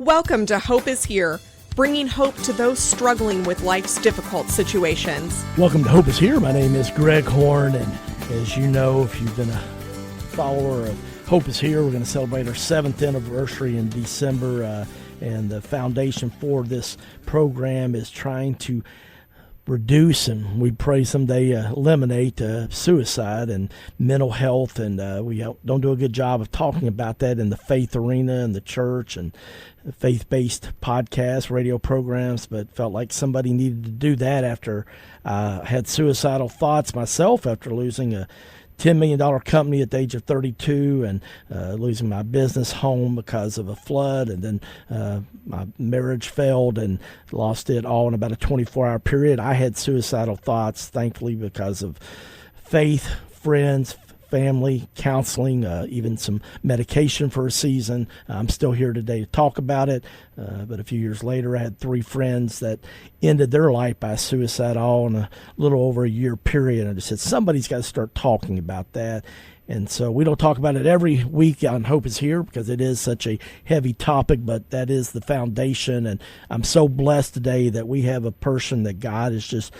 Welcome to Hope is Here, bringing hope to those struggling with life's difficult situations. Welcome to Hope is Here. My name is GregJHorn, and as you know, if you've been a follower of Hope is Here, we're going to celebrate our 7th anniversary in December, and the foundation for this program is trying to reduce, and we pray someday eliminate suicide and mental health, and we don't do a good job of talking about that in the faith arena and the church and faith-based podcasts, radio programs, but felt like somebody needed to do that after I had suicidal thoughts myself after losing a $10 million company at the age of 32 and losing my business home because of a flood, and then my marriage failed and lost it all in about a 24-hour period. I had suicidal thoughts, thankfully, because of faith, friends, family, counseling, even some medication for a season. I'm still here today to talk about it, but a few years later I had 3 friends that ended their life by suicide all in a little over a year period. I just said, somebody's got to start talking about that. And so we don't talk about it every week on Hope is Here because it is such a heavy topic, but that is the foundation. And I'm so blessed today that we have a person that God has just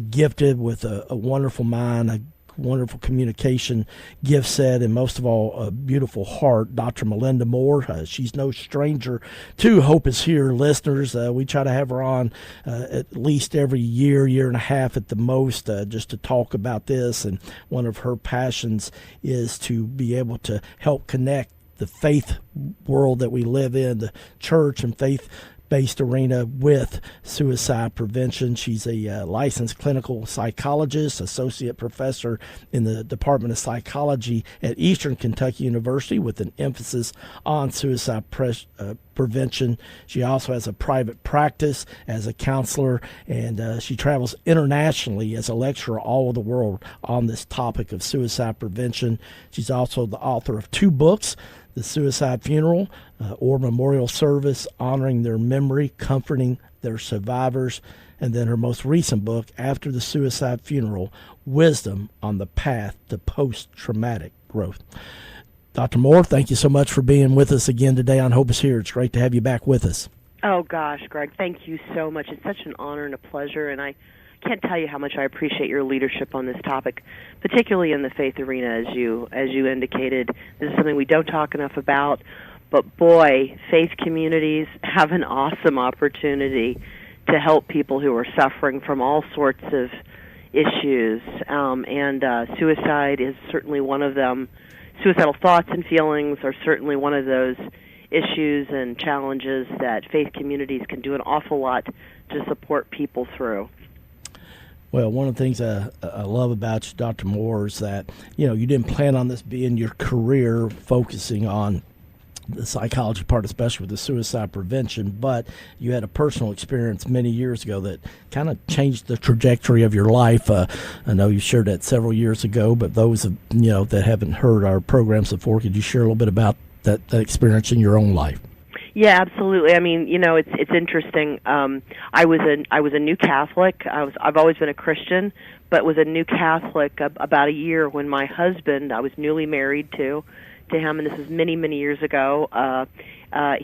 gifted with a wonderful mind, a wonderful communication gift set, and most of all, a beautiful heart, Dr. Melinda Moore. She's no stranger to Hope is Here listeners. We try to have her on at least every year and a half at the most, just to talk about this. And one of her passions is to be able to help connect the faith world that we live in, the church and faith-based arena, with suicide prevention. She's a licensed clinical psychologist, associate professor in the Department of Psychology at Eastern Kentucky University with an emphasis on suicide prevention. She also has a private practice as a counselor, and she travels internationally as a lecturer all over the world on this topic of suicide prevention. She's also the author of 2 books, The Suicide Funeral, or Memorial Service, Honoring Their Memory, Comforting Their Survivors, and then her most recent book, After the Suicide Funeral, Wisdom on the Path to Posttraumatic Growth. Dr. Moore, thank you so much for being with us again today on Hope is Here. It's great to have you back with us. Oh, gosh, Greg, thank you so much. It's such an honor and a pleasure, and I can't tell you how much I appreciate your leadership on this topic, particularly in the faith arena, as you indicated. This is something we don't talk enough about, but boy, faith communities have an awesome opportunity to help people who are suffering from all sorts of issues, and suicide is certainly one of them. Suicidal thoughts and feelings are certainly one of those issues and challenges that faith communities can do an awful lot to support people through. Well, one of the things I love about you, Dr. Moore, is that, you didn't plan on this being your career, focusing on the psychology part, especially with the suicide prevention, but you had a personal experience many years ago that kind of changed the trajectory of your life. I know you shared that several years ago, but those that haven't heard our programs before, could you share a little bit about that experience in your own life? Yeah, absolutely. I mean, it's interesting. I was a new Catholic. I've always been a Christian, but was a new Catholic about a year when my husband, I was newly married to him, and this was many, many years ago.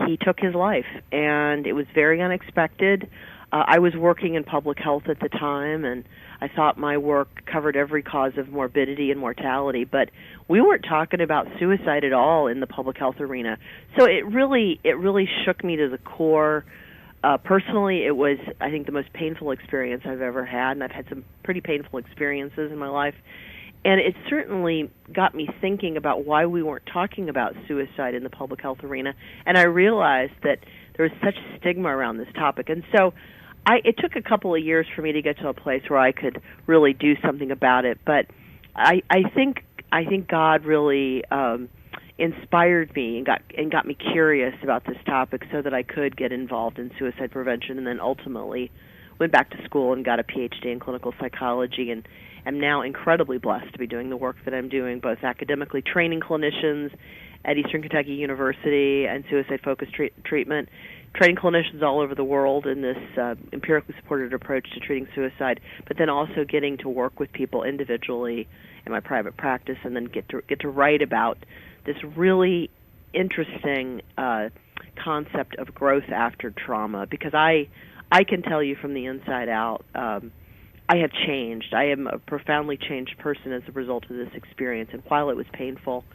He took his life, and it was very unexpected. I was working in public health at the time, and I thought my work covered every cause of morbidity and mortality, but we weren't talking about suicide at all in the public health arena. So it really shook me to the core. Personally, it was, I think, the most painful experience I've ever had, and I've had some pretty painful experiences in my life. And it certainly got me thinking about why we weren't talking about suicide in the public health arena. And I realized that there was such stigma around this topic. And so it took a couple of years for me to get to a place where I could really do something about it. But I think God really inspired me and got me curious about this topic so that I could get involved in suicide prevention, and then ultimately went back to school and got a PhD in clinical psychology, and am now incredibly blessed to be doing the work that I'm doing, both academically training clinicians at Eastern Kentucky University and suicide-focused treatment, training clinicians all over the world in this empirically supported approach to treating suicide, but then also getting to work with people individually in my private practice, and then get to write about this really interesting concept of growth after trauma, because I can tell you from the inside out, I have changed. I am a profoundly changed person as a result of this experience. And while it was painful,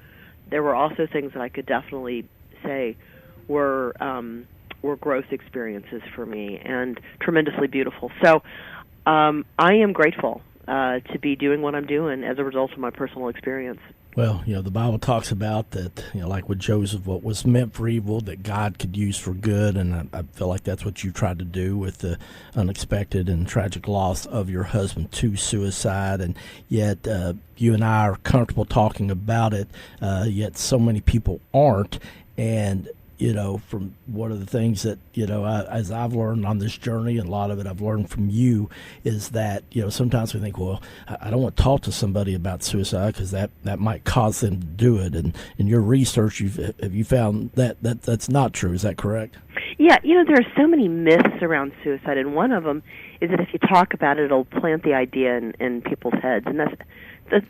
there were also things that I could definitely say were growth experiences for me and tremendously beautiful. So I am grateful to be doing what I'm doing as a result of my personal experience. Well, the Bible talks about that, like with Joseph, what was meant for evil, that God could use for good, and I feel like that's what you tried to do with the unexpected and tragic loss of your husband to suicide, and yet you and I are comfortable talking about it, yet so many people aren't, and from one of the things that, as I've learned on this journey, and a lot of it I've learned from you, is that, sometimes we think, well, I don't want to talk to somebody about suicide because that might cause them to do it. And in your research, have you found that that's not true? Is that correct? Yeah, there are so many myths around suicide, and one of them is that if you talk about it, it'll plant the idea in people's heads, and that's the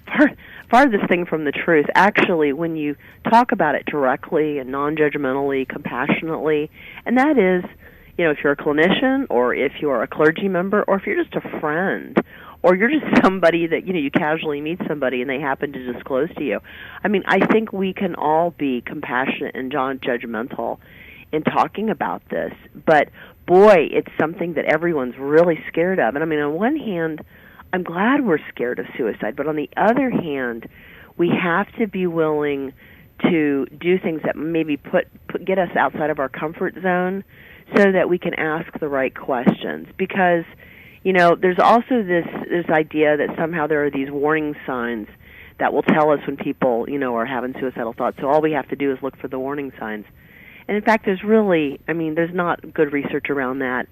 farthest thing from the truth. Actually, when you talk about it directly and non-judgmentally, compassionately, and that is, if you're a clinician, or if you're a clergy member, or if you're just a friend, or you're just somebody that, you casually meet somebody and they happen to disclose to you. I mean, I think we can all be compassionate and non-judgmental in talking about this, but boy, it's something that everyone's really scared of. And I mean, on one hand, I'm glad we're scared of suicide, but on the other hand, we have to be willing to do things that maybe get us outside of our comfort zone so that we can ask the right questions. Because, there's also this idea that somehow there are these warning signs that will tell us when people, are having suicidal thoughts. So all we have to do is look for the warning signs. And in fact, there's not good research around that.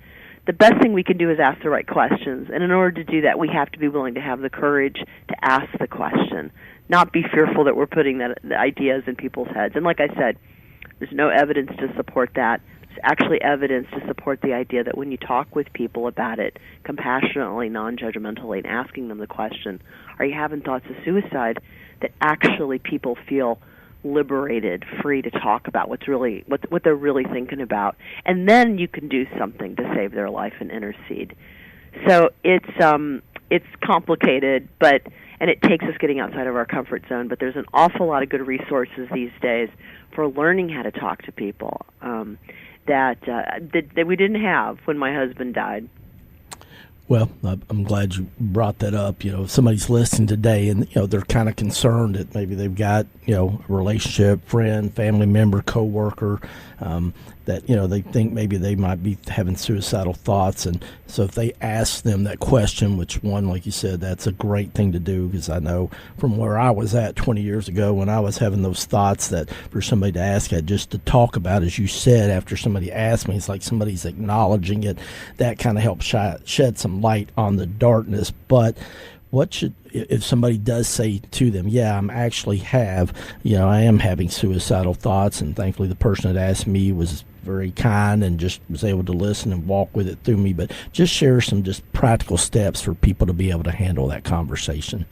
The best thing we can do is ask the right questions. And in order to do that, we have to be willing to have the courage to ask the question, not be fearful that we're putting the ideas in people's heads. And like I said, there's no evidence to support that. There's actually evidence to support the idea that when you talk with people about it compassionately, non-judgmentally, and asking them the question, are you having thoughts of suicide, that actually people feel liberated, free to talk about what they're really thinking about, and then you can do something to save their life and intercede. So it's complicated, and it takes us getting outside of our comfort zone. But there's an awful lot of good resources these days for learning how to talk to people that we didn't have when my husband died. Well, I'm glad you brought that up. If somebody's listening today and, they're kind of concerned that maybe they've got, a relationship, friend, family member, coworker, that, they think maybe they might be having suicidal thoughts. And so if they ask them that question, which one, like you said, that's a great thing to do, because I know from where I was at 20 years ago when I was having those thoughts, that for somebody to ask it, just to talk about, as you said, after somebody asked me, it's like somebody's acknowledging it. That kind of helps shed some light on the darkness. But if somebody does say to them, I am having suicidal thoughts, and thankfully the person that asked me was very kind and just was able to listen and walk with it through me, but just share some just practical steps for people to be able to handle that conversation.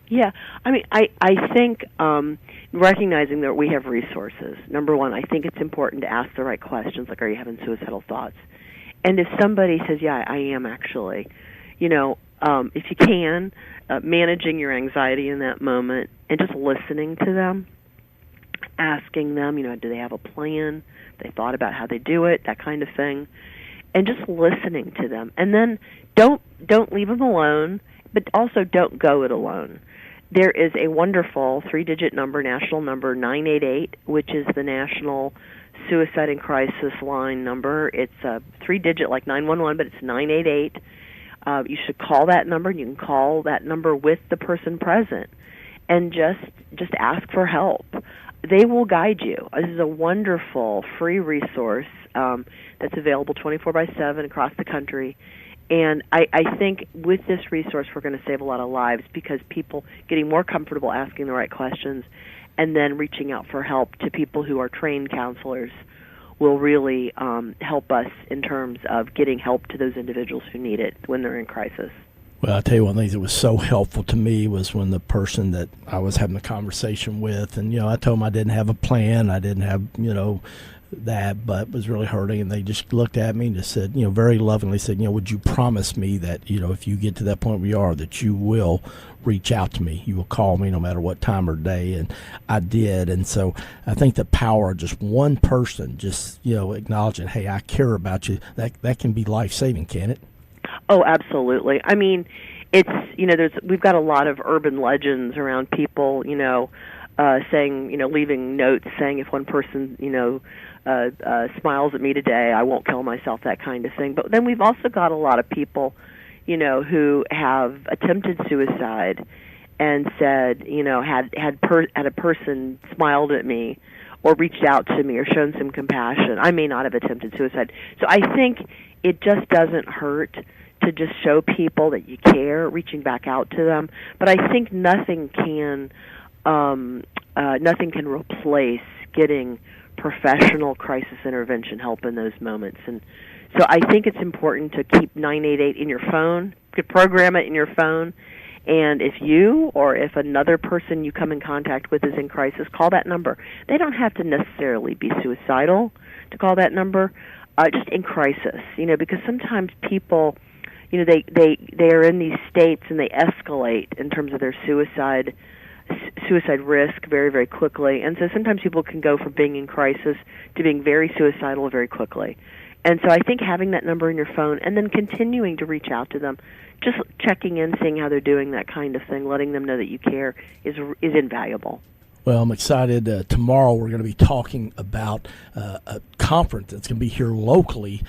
Yeah, I mean, I think recognizing that we have resources. Number one, I think it's important to ask the right questions, like, are you having suicidal thoughts? And if somebody says, I am actually, if you can, managing your anxiety in that moment and just listening to them, asking them, do they have a plan? They thought about how they do it, that kind of thing, and just listening to them. And then don't leave them alone, but also don't go it alone. There is a wonderful 3-digit number, national number, 988, which is the National Suicide and Crisis Line number. It's a 3-digit like 911, but it's 988. You should call that number, and you can call that number with the person present, and just ask for help. They will guide you. This is a wonderful free resource that's available 24/7 across the country. And I think with this resource we're going to save a lot of lives, because people getting more comfortable asking the right questions and then reaching out for help to people who are trained counselors will really help us in terms of getting help to those individuals who need it when they're in crisis. Well, I tell you one of the things that was so helpful to me was when the person that I was having a conversation with, and, I told them I didn't have a plan. I didn't have, that, but was really hurting. And they just looked at me and just said, very lovingly said, would you promise me that, if you get to that point where you are, that you will reach out to me, you will call me no matter what time or day. And I did. And so I think the power of just one person just, acknowledging, hey, I care about you, that can be life-saving, can it? Oh, absolutely. I mean, it's, we've got a lot of urban legends around people, saying, leaving notes saying if one person, smiles at me today, I won't kill myself, that kind of thing. But then we've also got a lot of people, who have attempted suicide and said, had a person smiled at me or reached out to me or shown some compassion, I may not have attempted suicide. So I think it just doesn't hurt to just show people that you care, reaching back out to them. But I think nothing can replace getting professional crisis intervention help in those moments. And so I think it's important to keep 988 in your phone, to program it in your phone. And if you or if another person you come in contact with is in crisis, call that number. They don't have to necessarily be suicidal to call that number, just in crisis, because sometimes people, they are in these states and they escalate in terms of their suicide risk very, very quickly. And so sometimes people can go from being in crisis to being very suicidal very quickly. And so I think having that number in your phone and then continuing to reach out to them, just checking in, seeing how they're doing, that kind of thing, letting them know that you care is invaluable. Well, I'm excited. Tomorrow we're going to be talking about a conference that's going to be here locally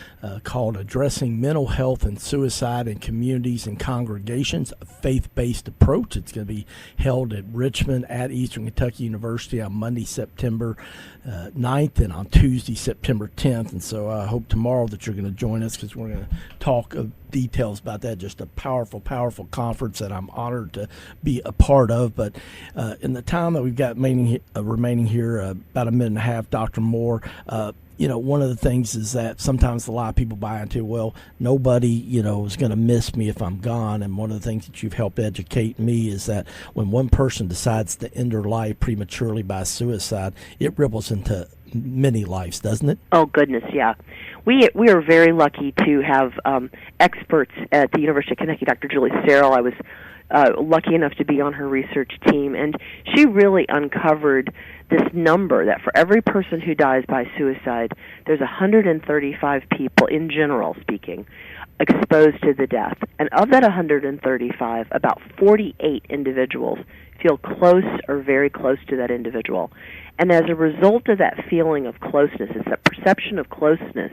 called Addressing Mental Health and Suicide in Communities and Congregations, a faith-based approach. It's going to be held at Richmond at Eastern Kentucky University on Monday, September 9th, and on Tuesday, September 10th. And so I hope tomorrow that you're going to join us, because we're going to talk details about that. Just a powerful, powerful conference that I'm honored to be a part of. But in the time that we've got remaining here, about a minute and a half, Dr. Moore, one of the things is that sometimes a lot of people buy into, well, nobody, is going to miss me if I'm gone. And one of the things that you've helped educate me is that when one person decides to end their life prematurely by suicide, it ripples into many lives, doesn't it? Oh, goodness, yeah. We are very lucky to have experts at the University of Kentucky. Dr. Julie Serrell, I was lucky enough to be on her research team, and she really uncovered this number that for every person who dies by suicide, there's 135 people, in general speaking, exposed to the death. And of that 135, about 48 individuals feel close or very close to that individual. And as a result of that feeling of closeness, it's that perception of closeness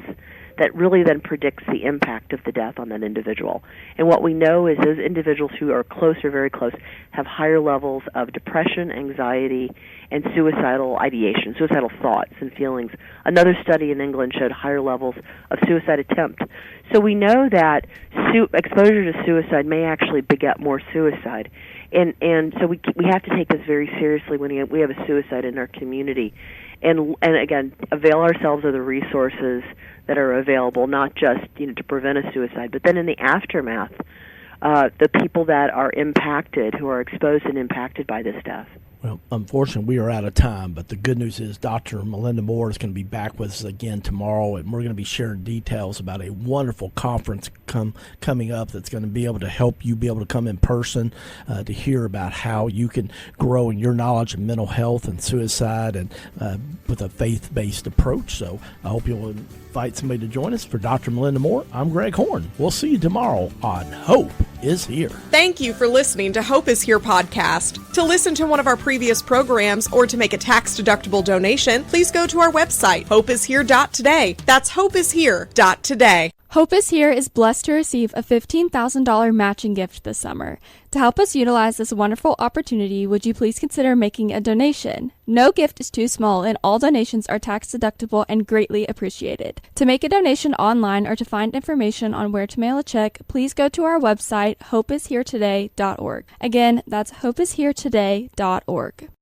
that really then predicts the impact of the death on that individual. And what we know is those individuals who are close or very close have higher levels of depression, anxiety, and suicidal ideation, suicidal thoughts and feelings. Another study in England showed higher levels of suicide attempt. So we know that exposure to suicide may actually beget more suicide. And so we have to take this very seriously when we have a suicide in our community. And again, avail ourselves of the resources that are available, not just to prevent a suicide, but then in the aftermath, the people that are impacted, who are exposed and impacted by this death. Well, unfortunately, we are out of time, but the good news is Dr. Melinda Moore is going to be back with us again tomorrow, and we're going to be sharing details about a wonderful conference coming up that's going to be able to help you be able to come in person to hear about how you can grow in your knowledge of mental health and suicide, and with a faith-based approach. So I hope you'll invite somebody to join us. For Dr. Melinda Moore, I'm Greg Horn. We'll see you tomorrow on Hope is Here. Thank you for listening to Hope is Here podcast. To listen to one of our previous programs or to make a tax-deductible donation, please go to our website, hopeishere.today. That's hopeishere.today. Hope is Here is blessed to receive a $15,000 matching gift this summer. To help us utilize this wonderful opportunity, would you please consider making a donation? No gift is too small, and all donations are tax-deductible and greatly appreciated. To make a donation online or to find information on where to mail a check, please go to our website, hopeisheretoday.org. Again, that's hopeisheretoday.org.